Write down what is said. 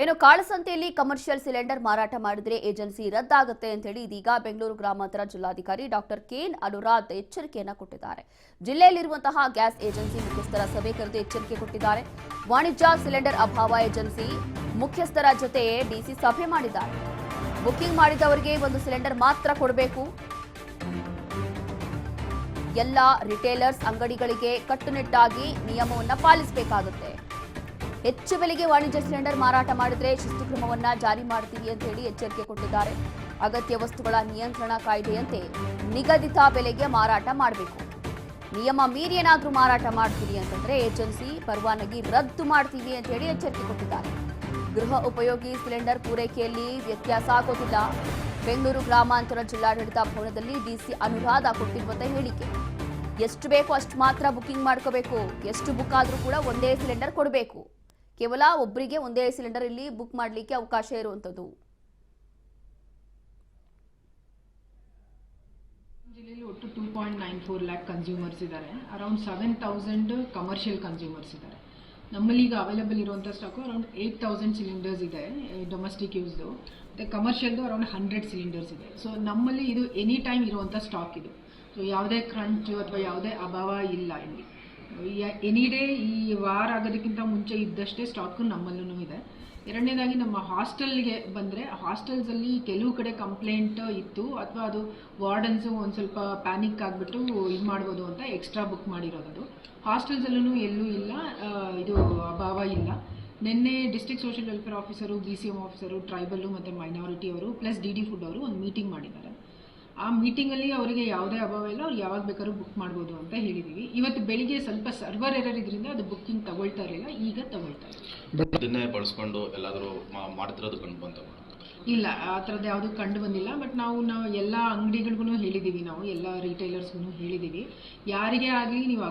ಏನು ಕಾಳಸಂತೆಯಲ್ಲಿ commercial cylinder ಮಾರಾಟ ಮಾಡಿದ್ರೆ ಏಜೆನ್ಸಿ ರದ್ದಾಗುತ್ತೆ ಅಂತ ಹೇಳಿ ಇದೀಗ ಬೆಂಗಳೂರು ಗ್ರಾಮಾಂತರ ಜಿಲ್ಲಾಧಿಕಾರಿ ಡಾಕ್ಟರ್ ಕೆಎನ್ ಅನುರಾಧ ಎಚ್ಚರಿಕೆಯನ್ನ ಕೊಟ್ಟಿದ್ದಾರೆ. ಜಿಲ್ಲೆಯಲ್ಲಿರುವಂತಹ ಗ್ಯಾಸ್ ಏಜೆನ್ಸಿ ಮುಖ್ಯಸ್ಥರ ಸಭೆ ಕರೆದು ಎಚ್ಚರಿಕೆ ಕೊಟ್ಟಿದ್ದಾರೆ. ವಾಣಿಜ್ಯ ಸಿಲಿಂಡರ್ ಅಭಾವ ಏಜೆನ್ಸಿ ಮುಖ್ಯಸ್ಥರ ಜೊತೆ ಡಿಸಿ ಸಭೆ ಮಾಡಿದ್ದಾರೆ. ಬುಕಿಂಗ್ ಮಾಡಿದವರಿಗೆ ಒಂದು ಸಿಲಿಂಡರ್ ಮಾತ್ರ ಕೊಡಬೇಕು. ಎಲ್ಲ ರಿಟೇಲರ್ಸ್ ಅಂಗಡಿಗಳಿಗೆ ಕಟ್ಟುನಿಟ್ಟಾಗಿ ನಿಯಮವನ್ನು ಪಾಲಿಸಬೇಕಾಗುತ್ತೆ. ಹೆಚ್ಚು ಬೆಲೆಗೆ ವಾಣಿಜ್ಯ ಸಿಲಿಂಡರ್ ಮಾರಾಟ ಮಾಡಿದ್ರೆ ಶಿಸ್ತು ಕ್ರಮವನ್ನ ಜಾರಿ ಮಾಡ್ತೀವಿ ಅಂತ ಹೇಳಿ ಎಚ್ಚರಿಕೆ ಕೊಟ್ಟಿದ್ದಾರೆ. ಅಗತ್ಯ ವಸ್ತುಗಳ ನಿಯಂತ್ರಣ ಕಾಯ್ದೆಯಂತೆ ನಿಗದಿತ ಬೆಲೆಗೆ ಮಾರಾಟ ಮಾಡಬೇಕು. ನಿಯಮ ಮೀರಿ ಏನಾದರೂ ಮಾರಾಟ ಮಾಡ್ತೀವಿ ಅಂತಂದ್ರೆ ಏಜೆನ್ಸಿ ಪರವಾನಗಿ ರದ್ದು ಮಾಡ್ತೀವಿ ಅಂತ ಹೇಳಿ ಎಚ್ಚರಿಕೆ ಕೊಟ್ಟಿದ್ದಾರೆ. ಗೃಹ ಉಪಯೋಗಿ ಸಿಲಿಂಡರ್ ಪೂರೈಕೆಯಲ್ಲಿ ವ್ಯತ್ಯಾಸ ಆಗೋದಿಲ್ಲ. ಬೆಂಗಳೂರು ಗ್ರಾಮಾಂತರ ಜಿಲ್ಲಾಡಳಿತ ಭವನದಲ್ಲಿ ಡಿಸಿ ಅನುರಾಧ ಕೊಟ್ಟಿರುವಂತಹ ಹೇಳಿಕೆ. ಎಷ್ಟು ಬೇಕೋ ಅಷ್ಟು ಮಾತ್ರ ಬುಕಿಂಗ್ ಮಾಡ್ಕೋಬೇಕು. ಎಷ್ಟು ಬುಕ್ ಆದರೂ ಕೂಡ ಒಂದೇ ಸಿಲಿಂಡರ್ ಕೊಡಬೇಕು. ಕೇವಲ ಒಬ್ಬರಿಗೆ ಒಂದೇ ಸಿಲಿಂಡರ್ ಇಲ್ಲಿ ಬುಕ್ ಮಾಡಲಿಕ್ಕೆ ಅವಕಾಶ ಇರುವಂತದ್ದು. ಜಿಲ್ಲೆಯಲ್ಲಿ ಒಟ್ಟು 2.94 ಲ್ಯಾಕ್ ಕನ್ಸ್ಯೂಮರ್ಸ್ ಇದ್ದಾರೆ. ಅರೌಂಡ್ 7,000 ಕಮರ್ಷಿಯಲ್ ಕನ್ಸ್ಯೂಮರ್ಸ್ ಇದ್ದಾರೆ. ನಮ್ಮಲ್ಲಿ ಈಗ ಅವೈಲೇಬಲ್ ಇರುವಂಥ ಸ್ಟಾಕು ಅರೌಂಡ್ 8,000 ಸಿಲಿಂಡರ್ಸ್ ಇದೆ ಡೊಮೆಸ್ಟಿಕ್ ಯೂಸ್ದು. ಮತ್ತು ಕಮರ್ಷಿಯಲ್ದು ಅರೌಂಡ್ 100 ಸಿಲಿಂಡರ್ಸ್ ಇದೆ. ಸೊ ನಮ್ಮಲ್ಲಿ ಇದು ಎನಿ ಟೈಮ್ ಇರುವಂಥ ಸ್ಟಾಕ್ ಇದು. ಸೊ ಯಾವುದೇ ಕ್ರಂಚು ಅಥವಾ ಯಾವುದೇ ಅಭಾವ ಇಲ್ಲ ಇಲ್ಲಿ. ಎನಿ ಡೇ ಈ ವಾರ ಆಗೋದಕ್ಕಿಂತ ಮುಂಚೆ ಇದ್ದಷ್ಟೇ ಸ್ಟಾಕು ನಮ್ಮಲ್ಲೂ ಇದೆ. ಎರಡನೇದಾಗಿ ನಮ್ಮ ಹಾಸ್ಟೆಲ್ಗೆ ಬಂದರೆ ಹಾಸ್ಟೆಲ್ಸಲ್ಲಿ ಕೆಲವು ಕಡೆ ಕಂಪ್ಲೇಂಟ್ ಇತ್ತು ಅಥವಾ ಅದು ವಾರ್ಡನ್ಸು ಒಂದು ಸ್ವಲ್ಪ ಪ್ಯಾನಿಕ್ ಆಗಿಬಿಟ್ಟು ಇದು ಮಾಡ್ಬೋದು ಅಂತ ಎಕ್ಸ್ಟ್ರಾ ಬುಕ್ ಮಾಡಿರೋದು. ಹಾಸ್ಟೆಲ್ಸಲ್ಲೂ ಎಲ್ಲೂ ಇಲ್ಲ, ಇದು ಅಭಾವ ಇಲ್ಲ. ನಿನ್ನೆ district social welfare officer, BCM officer, tribal ಮತ್ತು ಮೈನಾರಿಟಿ ಅವರು ಪ್ಲಸ್ DD ಫುಡ್ ಅವರು ಒಂದು ಮೀಟಿಂಗ್ ಮಾಡಿದ್ದಾರೆ. ಆ ಮೀಟಿಂಗಲ್ಲಿ ಅವರಿಗೆ ಯಾವುದೇ ಅಭಾವ ಇಲ್ಲ, ಅವ್ರು ಯಾವಾಗ ಬೇಕಾದ್ರೂ ಬುಕ್ ಮಾಡ್ಬೋದು ಅಂತ ಹೇಳಿದ್ದೀವಿ. ಇವತ್ತು ಬೆಳಿಗ್ಗೆ ಸ್ವಲ್ಪ ಸರ್ವರ್ ಎರರ್ ಇದರಿಂದ ಅದು ಬುಕ್ಕಿಂಗ್ ತಗೊಳ್ತಾ ಇರಲಿಲ್ಲ, ಈಗ ತಗೊಳ್ತಾ ಇದೆ. ಅದನ್ನೇ ಬಳಸ್ಕೊಂಡು ಎಲ್ಲಾದರೂ ಮಾಡ್ತಿರೋದು ಕಂಡು ಬಂತ? ಇಲ್ಲ, ಆ ಥರದ್ದು ಯಾವುದೂ ಕಂಡು ಬಂದಿಲ್ಲ. ಬಟ್ ನಾವು ಎಲ್ಲ ಅಂಗಡಿಗಳಿಗೂ ಹೇಳಿದ್ದೀವಿ, ನಾವು ಎಲ್ಲ ರಿಟೇಲರ್ಸ್ಗೂ ಹೇಳಿದ್ದೀವಿ, ಯಾರಿಗೇ ಆಗಲಿ ನೀವು